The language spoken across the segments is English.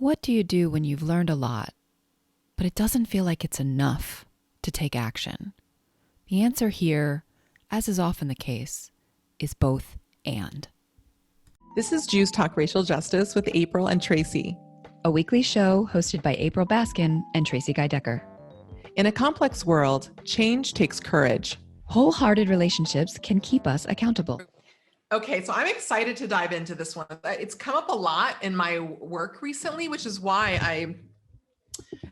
What do you do when you've learned a lot, but it doesn't feel like it's enough to take action? The answer here, as is often the case, is both and. This is Jews Talk Racial Justice with April and Tracie. A weekly show hosted by April Baskin and Tracie Guy-Decker. In a complex world, change takes courage. Wholehearted relationships can keep us accountable. Okay, so I'm excited to dive into this one. It's come up a lot in my work recently, which is why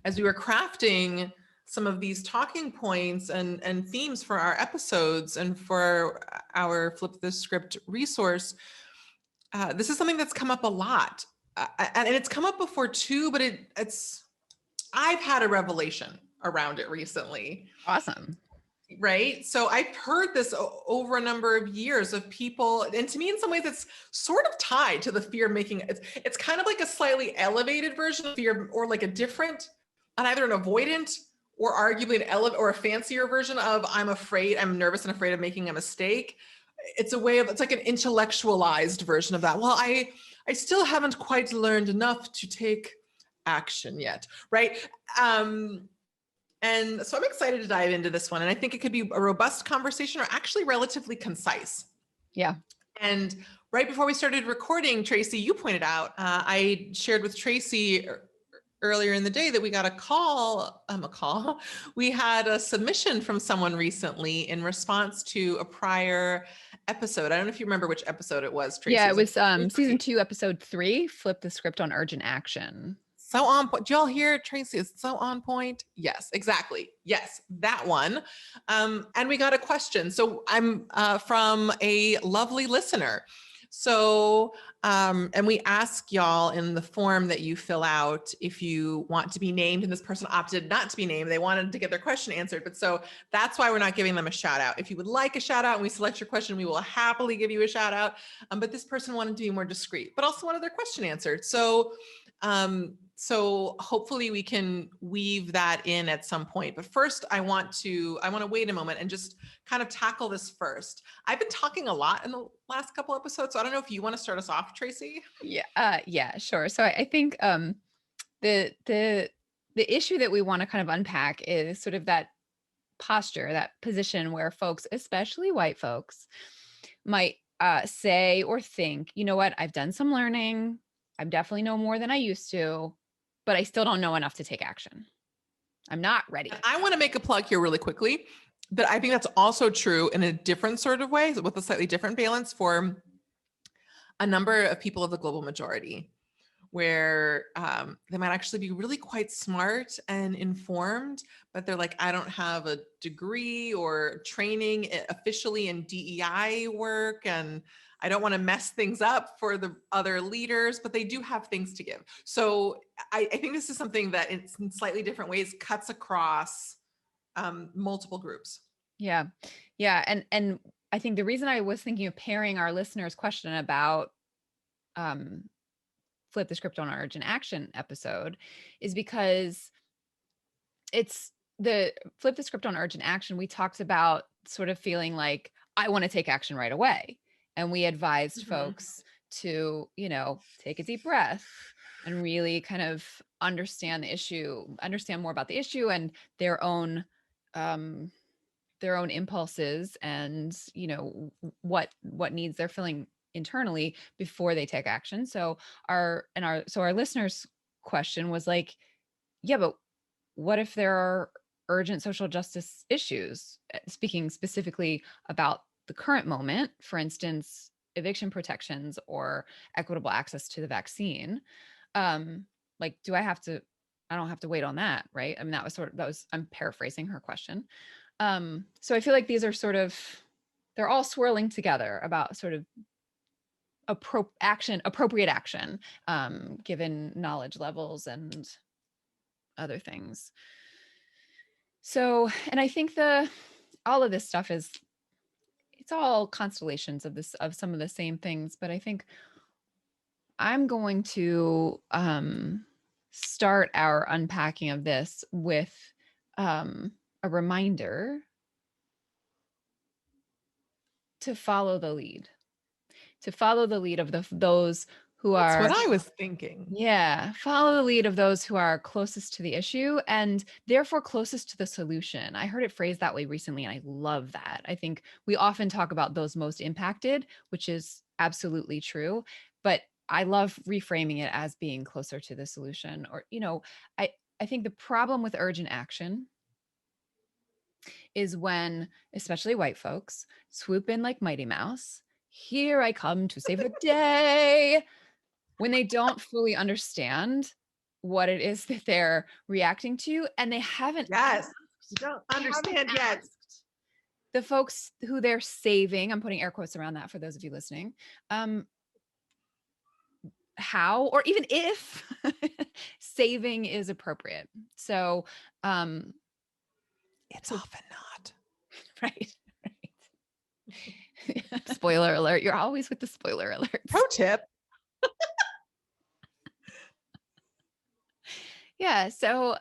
as we were crafting some of these talking points and themes for our episodes and for our Flip the Script resource, this is something that's come up a lot. And it's come up before too, but I've had a revelation around it recently. Awesome. Right? So I've heard this over a number of years of people, and to me, in some ways, it's sort of tied to the fear of making it's kind of like a slightly elevated version of fear, or like a different, and either an avoidant or arguably or a fancier version of I'm nervous and afraid of making a mistake. It's like an intellectualized version of that. Well, I still haven't quite learned enough to take action yet, right? And so I'm excited to dive into this one. And I think it could be a robust conversation, or actually relatively concise. Yeah. And right before we started recording, Tracie, you pointed out, I shared with Tracie earlier in the day that we got a call. We had a submission from someone recently in response to a prior episode. I don't know if you remember which episode it was, Tracie. Yeah, it was season 2, episode 3, Flip the Script on Urgent Action. So on point. Do y'all hear it, Tracie? It's so on point. Yes, exactly. Yes, that one. And we got a question. So I'm from a lovely listener. So, and we ask y'all in the form that you fill out if you want to be named, and this person opted not to be named. They wanted to get their question answered. But so that's why we're not giving them a shout out. If you would like a shout out and we select your question, we will happily give you a shout out. But this person wanted to be more discreet, but also wanted their question answered. So hopefully we can weave that in at some point. But first, I want to wait a moment and just kind of tackle this first. I've been talking a lot in the last couple episodes, so I don't know if you want to start us off, Tracie. Yeah, sure. So I think the issue that we want to kind of unpack is sort of that posture, that position where folks, especially white folks, might say or think, you know what, I've done some learning. I definitely know more than I used to, but I still don't know enough to take action. I'm not ready. I want to make a plug here really quickly, but I think that's also true in a different sort of way, with a slightly different balance for a number of people of the global majority, where they might actually be really quite smart and informed, but they're like, I don't have a degree or training officially in DEI work, and I don't want to mess things up for the other leaders, but they do have things to give. So I think this is something that in slightly different ways cuts across multiple groups. Yeah. And I think the reason I was thinking of pairing our listeners' question about Flip the Script on our Urgent Action episode is because it's the Flip the Script on Urgent Action. We talked about sort of feeling like I want to take action right away. And we advised folks to, take a deep breath and really kind of understand the issue, understand more about the issue and their own impulses and, what needs they're feeling internally before they take action. So our listeners' question was like, yeah, but what if there are urgent social justice issues, speaking specifically about the current moment, for instance, eviction protections or equitable access to the vaccine? Like, I don't have to wait on that, right? I mean, I'm paraphrasing her question. So I feel like these are they're all swirling together about sort of appropriate action, given knowledge levels and other things. So, and I think all of this stuff it's all constellations of some of the same things, but I think I'm going to start our unpacking of this with a reminder to follow the lead of those who That's are what I was thinking. yeah, follow the lead of those who are closest to the issue and therefore closest to the solution. I heard it phrased that way recently, and I love that. I think we often talk about those most impacted, which is absolutely true, but I love reframing it as being closer to the solution. Or, I think the problem with urgent action is when, especially white folks, swoop in like Mighty Mouse. Here I come to save the day, when they don't fully understand what it is that they're reacting to, and they haven't Yes. asked, You don't they haven't understand yet. asked the folks who they're saving, I'm putting air quotes around that for those of you listening, how or even if saving is appropriate. So It's often not. right. Spoiler alert. You're always with the spoiler alerts. Pro tip. Yeah. So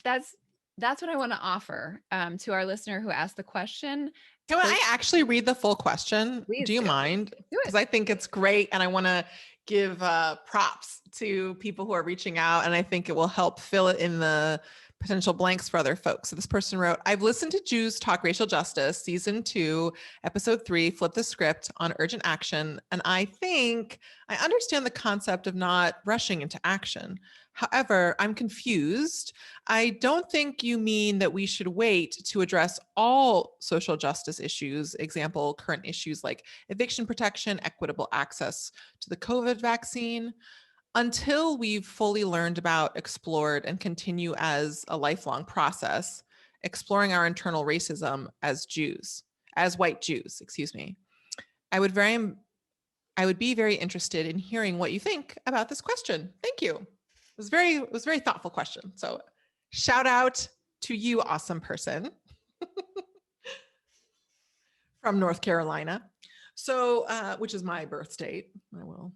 that's what I want to offer to our listener who asked the question. Can I actually read the full question? Please Do you do. mind? Do it. Because I think it's great, and I want to give props to people who are reaching out, and I think it will help fill it in the potential blanks for other folks. So this person wrote, I've listened to Jews Talk Racial Justice, season 2, episode 3, Flip the Script on urgent action. And I think I understand the concept of not rushing into action. However, I'm confused. I don't think you mean that we should wait to address all social justice issues, example, current issues like eviction protection, equitable access to the COVID vaccine, until we've fully learned about, explored, and continue as a lifelong process, exploring our internal racism as Jews, as white Jews, excuse me. I would be very interested in hearing what you think about this question. Thank you. It was a very thoughtful question. So shout out to you, awesome person from North Carolina. So, which is my birth state. I will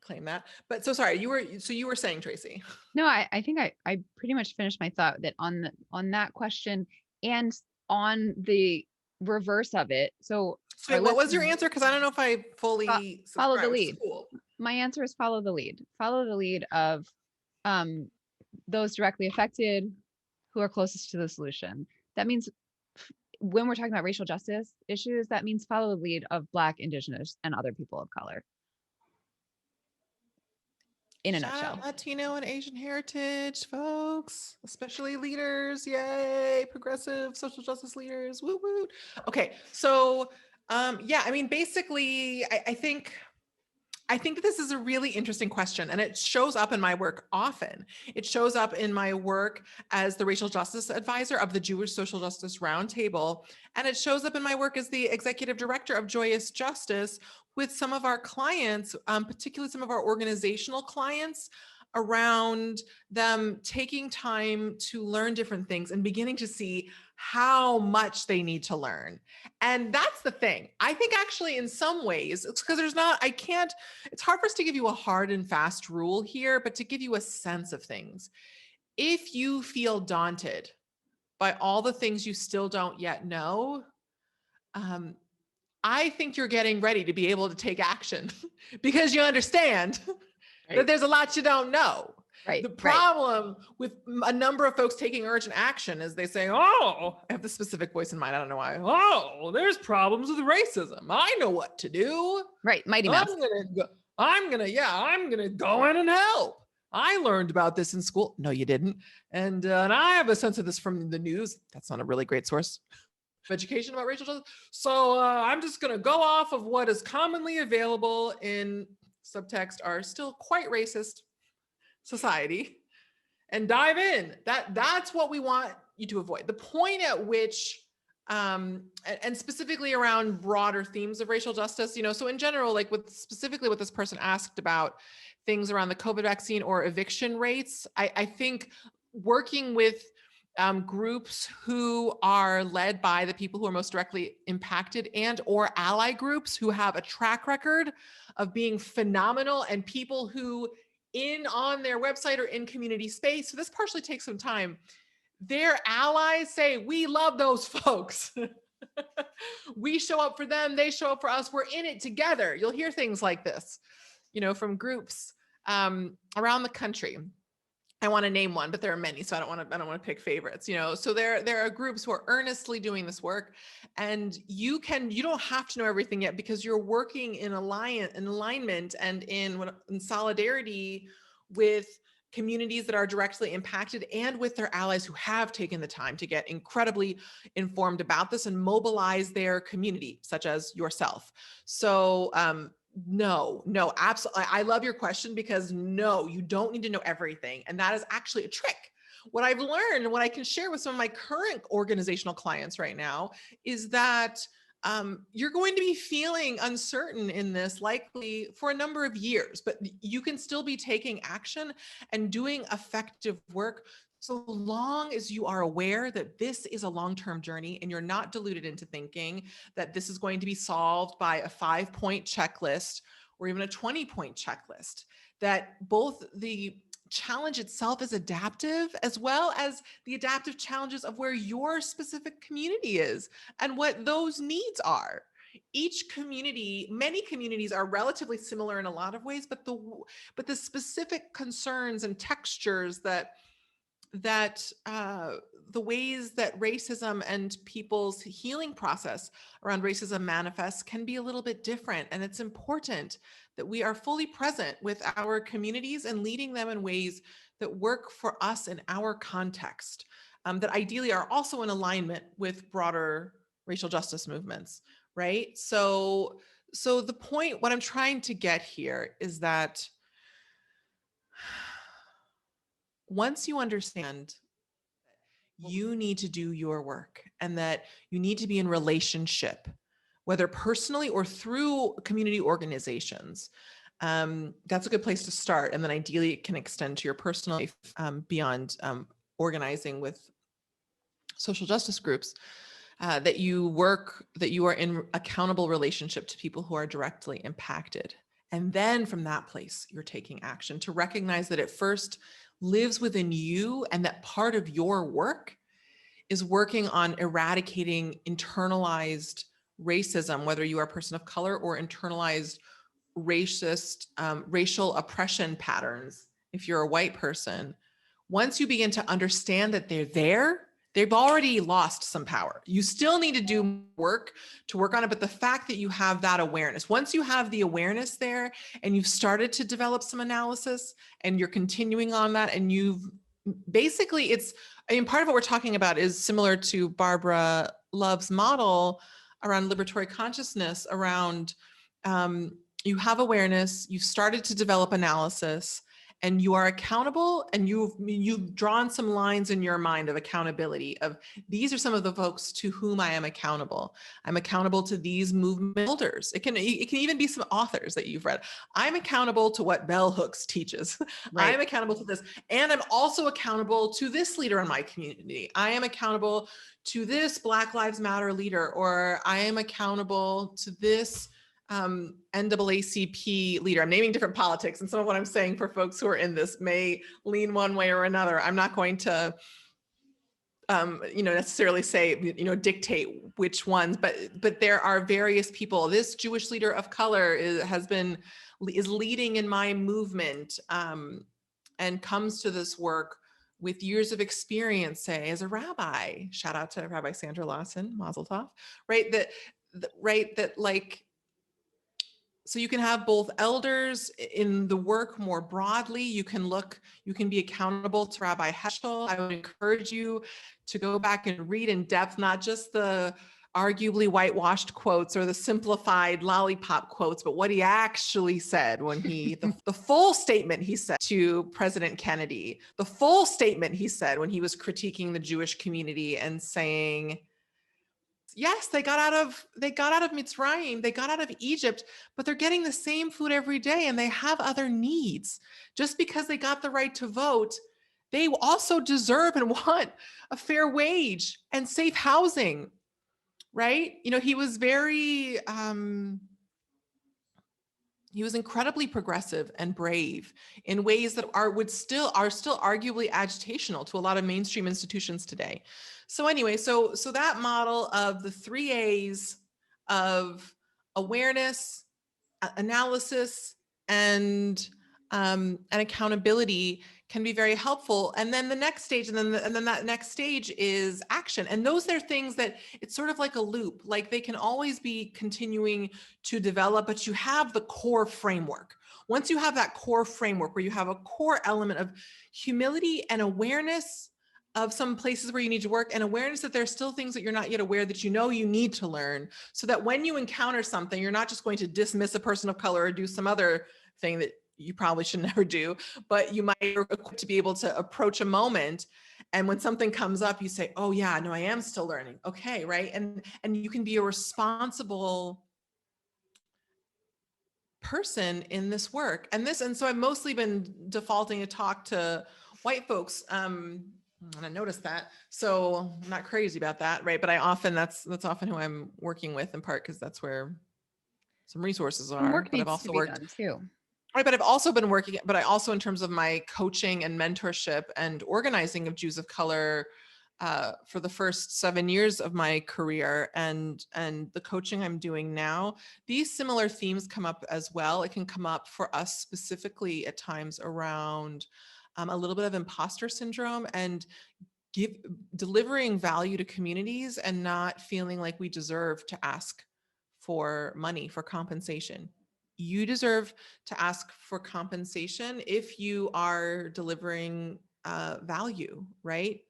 claim that. But so sorry, you were saying, Tracie. No, I think I pretty much finished my thought that on that question and on the reverse of it. So wait, what was your answer? Because I don't know if I fully follow the subscribe, which lead. is cool. My answer is follow the lead. Follow the lead of those directly affected who are closest to the solution. That means when we're talking about racial justice issues, that means follow the lead of Black, Indigenous, and other people of color. In a nutshell. Out Latino and Asian heritage folks, especially leaders. Yay, progressive social justice leaders. Woo woo. Okay, so yeah, I mean, basically, I think that this is a really interesting question, and it shows up in my work often. It shows up in my work as the racial justice advisor of the Jewish Social Justice Roundtable, and it shows up in my work as the executive director of Joyous Justice with some of our clients, particularly some of our organizational clients, around them taking time to learn different things and beginning to see how much they need to learn. And that's the thing. I think actually in some ways, it's because it's hard for us to give you a hard and fast rule here, but to give you a sense of things. If you feel daunted by all the things you still don't yet know, I think you're getting ready to be able to take action because you understand that there's a lot you don't know. Right. The problem with a number of folks taking urgent action is they say, oh, I have the specific voice in mind. I don't know why. Oh, there's problems with racism. I know what to do. Right. Mighty Mouse. I'm gonna go in and help. I learned about this in school. No, you didn't. And I have a sense of this from the news. That's not a really great source of education about racial justice. So I'm just gonna go off of what is commonly available in subtext are still quite racist society and dive in. That's what we want you to avoid. The point at which and specifically around broader themes of racial justice, so in general, like specifically what this person asked about things around the COVID vaccine or eviction rates, I think working with groups who are led by the people who are most directly impacted and or ally groups who have a track record of being phenomenal and people who on their website or in community space, so this partially takes some time, their allies say, we love those folks. We show up for them, they show up for us, we're in it together. You'll hear things like this. from groups around the country. I want to name one, but there are many, so I don't want to pick favorites, So there are groups who are earnestly doing this work, and you don't have to know everything yet, because you're working in alignment and in solidarity with communities that are directly impacted, and with their allies who have taken the time to get incredibly informed about this and mobilize their community, such as yourself. So no, absolutely. I love your question, because no, you don't need to know everything. And that is actually a trick. What I've learned and what I can share with some of my current organizational clients right now is that you're going to be feeling uncertain in this likely for a number of years, but you can still be taking action and doing effective work, so long as you are aware that this is a long-term journey and you're not deluded into thinking that this is going to be solved by a 5-point checklist or even a 20-point checklist, that both the challenge itself is adaptive, as well as the adaptive challenges of where your specific community is and what those needs are. Many communities are relatively similar in a lot of ways, but the specific concerns and textures that the ways that racism and people's healing process around racism manifests can be a little bit different. And it's important that we are fully present with our communities and leading them in ways that work for us in our context, that ideally are also in alignment with broader racial justice movements, right? So the point, what I'm trying to get here is that once you understand you need to do your work and that you need to be in relationship, whether personally or through community organizations, that's a good place to start. And then ideally it can extend to your personal life beyond organizing with social justice groups, that you are in accountable relationship to people who are directly impacted. And then from that place, you're taking action to recognize that it first lives within you, and that part of your work is working on eradicating internalized racism, whether you are a person of color, or internalized racial oppression patterns if you're a white person. Once you begin to understand that they're there, they've already lost some power. You still need to do work to work on it, but the fact that you have that awareness, once you have the awareness there and you've started to develop some analysis and you're continuing on that, and you've basically, part of what we're talking about is similar to Barbara Love's model around liberatory consciousness, around you have awareness, you've started to develop analysis, and you are accountable, and you've drawn some lines in your mind of accountability, of these are some of the folks to whom I am accountable. I'm accountable to these movement builders. It can even be some authors that you've read. I'm accountable to what Bell Hooks teaches. Right. I'm accountable to this. And I'm also accountable to this leader in my community. I am accountable to this Black Lives Matter leader, or I am accountable to this NAACP leader. I'm naming different politics, and some of what I'm saying for folks who are in this may lean one way or another. I'm not going to necessarily say, dictate which ones, but there are various people. This Jewish leader of color is leading in my movement, and comes to this work with years of experience, say, as a rabbi. Shout out to Rabbi Sandra Lawson, Mazel Tov, right? So you can have both elders in the work more broadly. You can be accountable to Rabbi Heschel. I would encourage you to go back and read in depth, not just the arguably whitewashed quotes or the simplified lollipop quotes, but what he actually said when the full statement he said to President Kennedy, the full statement he said when he was critiquing the Jewish community and saying, yes, they got out of Mitzrayim, they got out of Egypt, but they're getting the same food every day and they have other needs. Just because they got the right to vote, they also deserve and want a fair wage and safe housing, right? He was incredibly progressive and brave in ways that are still arguably agitational to a lot of mainstream institutions today. So anyway, so that model of the 3 A's of awareness, analysis, and accountability can be very helpful. And then the next stage, and then that next stage is action. And those are things that it's sort of like a loop, like they can always be continuing to develop, but you have the core framework. Once you have that core framework where you have a core element of humility and awareness of some places where you need to work, and awareness that there's still things that you're not yet aware that you know you need to learn, so that when you encounter something, you're not just going to dismiss a person of color or do some other thing that you probably should never do, but you might be equipped to be able to approach a moment. And when something comes up, you say, oh yeah, no, I am still learning. Okay, right? And you can be a responsible person in this work. And so I've mostly been defaulting to talk to white folks. And I noticed that. So I'm not crazy about that, right? But that's often who I'm working with, in part because that's where some resources And are. work But I've needs also to be worked done too. Right, but I've also been working, but I also, in terms of my coaching and mentorship and organizing of Jews of color, for the first 7 years of my career, and the coaching I'm doing now, these similar themes come up as well. It can come up for us specifically at times around a little bit of imposter syndrome, and delivering value to communities and not feeling like we deserve to ask for money, for compensation. You deserve to ask for compensation if you are delivering value, right?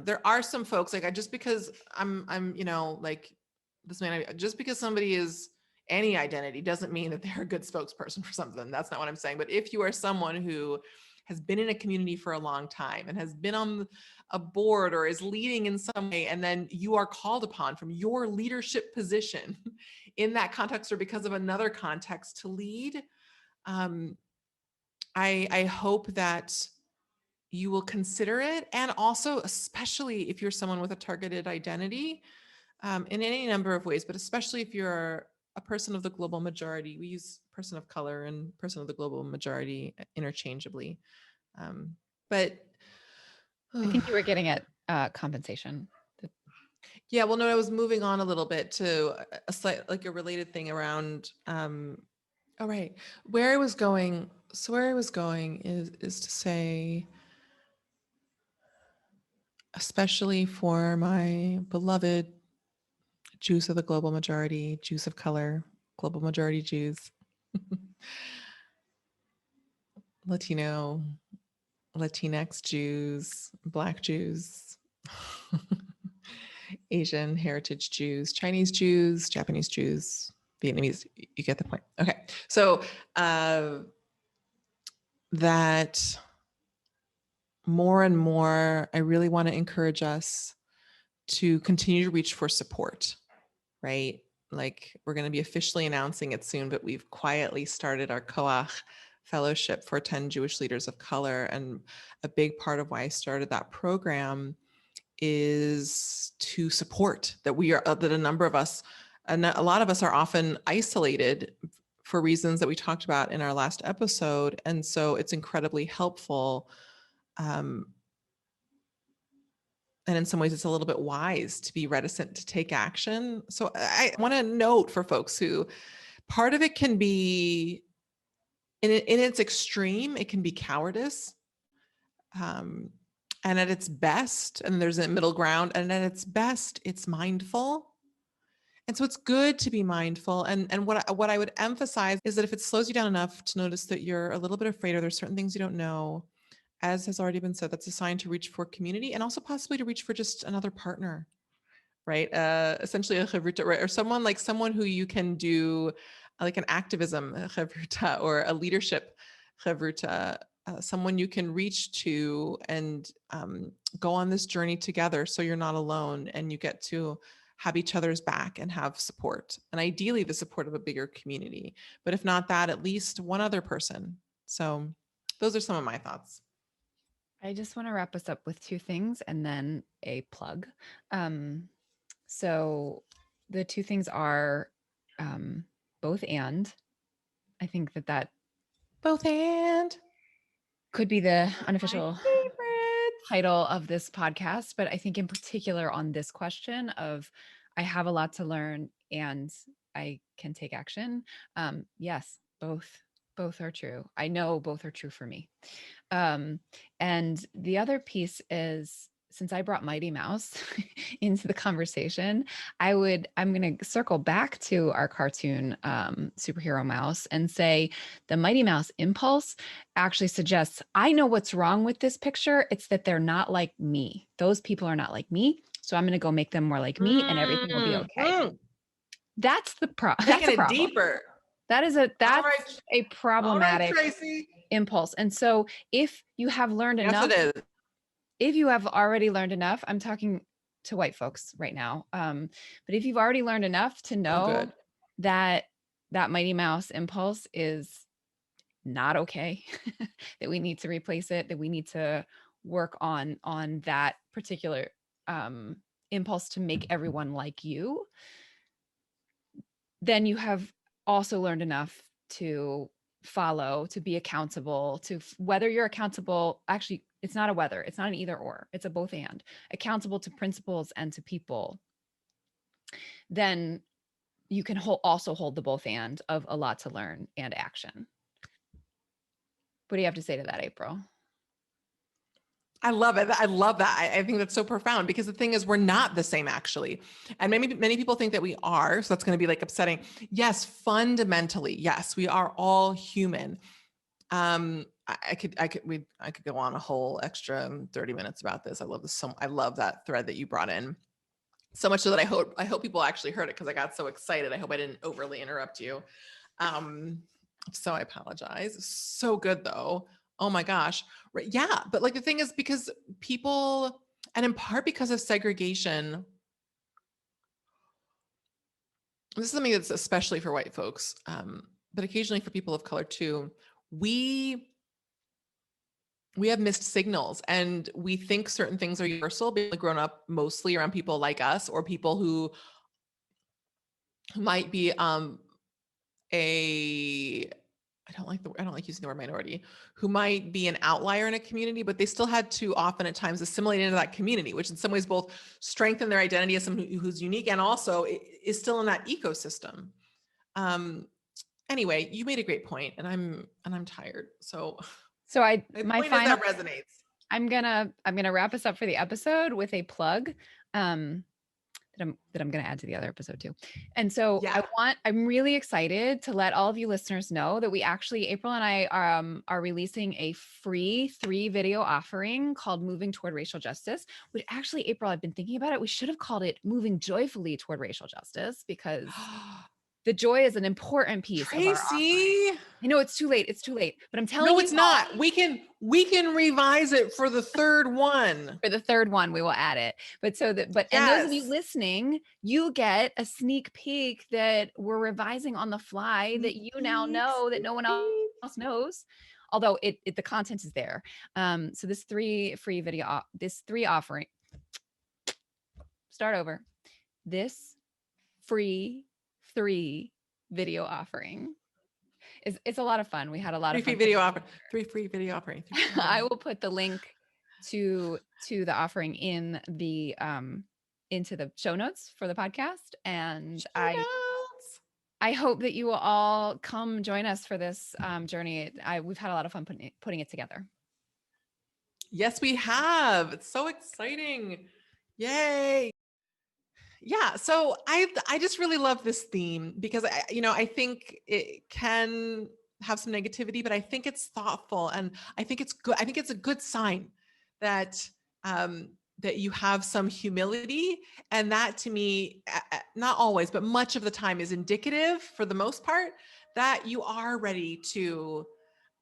There are some folks, like, just because I'm like this man, just because somebody is any identity doesn't mean that they're a good spokesperson for something. That's not what I'm saying. But if you are someone who has been in a community for a long time and has been on a board or is leading in some way, and then you are called upon from your leadership position in that context or because of another context to lead, I hope that you will consider it. And also, especially if you're someone with a targeted identity, in any number of ways, but especially if you're a person of the global majority. We use person of color and person of the global majority interchangeably. But I think you were getting at compensation. yeah, well, no, I was moving on a little bit to a slight, like a related thing around, oh, right. Where I was going. So where I was going is to say, especially for my beloved Jews of the global majority, Jews of color, global majority Jews, Latino, Latinx Jews, Black Jews, Asian heritage Jews, Chinese Jews, Japanese Jews, Vietnamese. You get the point. Okay. So that more and more, I really want to encourage us to continue to reach for support, right? Like, we're going to be officially announcing it soon, but we've quietly started our Koach Fellowship for 10 Jewish leaders of color. And a big part of why I started that program is to support that that a number of us, and a lot of us, are often isolated for reasons that we talked about in our last episode. And so it's incredibly helpful. And in some ways, it's a little bit wise to be reticent to take action. So I want to note for folks who, part of it can be, in its extreme, it can be cowardice. And at its best, and there's a middle ground, and at its best, it's mindful. And so it's good to be mindful. And what I would emphasize is that if it slows you down enough to notice that you're a little bit afraid, or there's certain things you don't know, as has already been said, that's a sign to reach for community, and also possibly to reach for just another partner, right? Essentially a chavruta, right? Or someone who you can do like an activism chavruta or a leadership chavruta, someone you can reach to and go on this journey together, so you're not alone and you get to have each other's back and have support, and ideally the support of a bigger community. But if not that, at least one other person. So those are some of my thoughts. I just want to wrap us up with two things and then a plug. So the two things are both and. I think that Both and could be the unofficial favorite. title of this podcast, but I think in particular on this question of I have a lot to learn and I can take action. Yes, both Both are true. I know both are true for me. And the other piece is, since I brought Mighty Mouse into the conversation, I'm going to circle back to our cartoon superhero mouse and say the Mighty Mouse impulse actually suggests, I know what's wrong with this picture. It's that they're not like me. Those people are not like me. So I'm going to go make them more like me and everything will be okay. That's the Taking it problem. deeper. That's a problematic Tracie. impulse. And so if you have learned Yes, enough, it is. if you have already learned enough, I'm talking to white folks right now. But if you've already learned enough to know that Mighty Mouse impulse is not okay, that we need to replace it, that we need to work on that particular impulse to make everyone like you, then you have also learned enough to follow, to be accountable, to whether you're accountable. Actually, it's not a whether, it's not an either or, it's a both and. Accountable to principles and to people, then you can also hold the both and of a lot to learn and action. What do you have to say to that, April? I love it. I love that. I think that's so profound, because the thing is, we're not the same, actually. And many people think that we are. So that's going to be like upsetting. Yes, fundamentally, yes, we are all human. I could go on a whole extra 30 minutes about this. I love this. I love that thread that you brought in, so much so that I hope people actually heard it, because I got so excited. I hope I didn't overly interrupt you. So I apologize. So good though. Oh my gosh. Right. Yeah. But like the thing is, because people, and in part because of segregation, this is something that's especially for white folks, but occasionally for people of color too, we have missed signals, and we think certain things are universal, being grown up mostly around people like us, or people who might be I don't like using the word minority, who might be an outlier in a community, but they still had to often at times assimilate into that community, which in some ways both strengthen their identity as someone who's unique and also is still in that ecosystem. Anyway, you made a great point, and I'm tired. So my point final, is that resonates. I'm gonna wrap us up for the episode with a plug. That I'm going to add to the other episode too. And so I'm really excited to let all of you listeners know that April and I are releasing a free 3-video offering called Moving Toward Racial Justice, which actually, April, I've been thinking about it. We should have called it Moving Joyfully Toward Racial Justice, because the joy is an important piece of our offering. I know it's too late, but I'm telling you. No, it's not. We can revise it for the third one. For the third one, we will add it. But and those of you listening, you get a sneak peek that we're revising on the fly, that you now know that no one else knows. Although the content is there. So this 3 offering. Start over. This free 3 video offering. It's a lot of fun. We had a lot of fun. 3 free video offering. I will put the link to the offering in the into the show notes for the podcast, and I hope that you will all come join us for this journey. We've had a lot of fun putting it together. Yes, we have. It's so exciting. Yay. Yeah. So I just really love this theme, because I think it can have some negativity, but I think it's thoughtful, and I think it's good. I think it's a good sign that that you have some humility, and that, to me, not always, but much of the time, is indicative, for the most part, that you are ready to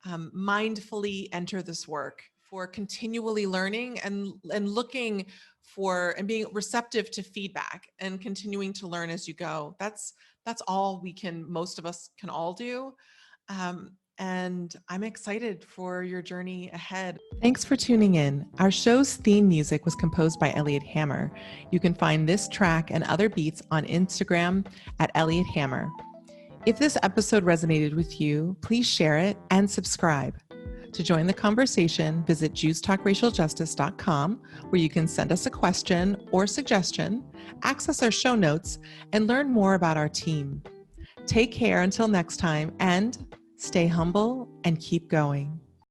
mindfully enter this work, for continually learning and looking for and being receptive to feedback, and continuing to learn as you go. That's all most of us can all do. And I'm excited for your journey ahead. Thanks for tuning in. Our show's theme music was composed by Elliot Hammer. You can find this track and other beats on Instagram at Elliot Hammer. If this episode resonated with you, please share it and subscribe. To join the conversation, visit JewsTalkRacialJustice.com, where you can send us a question or suggestion, access our show notes, and learn more about our team. Take care until next time, and stay humble, and keep going.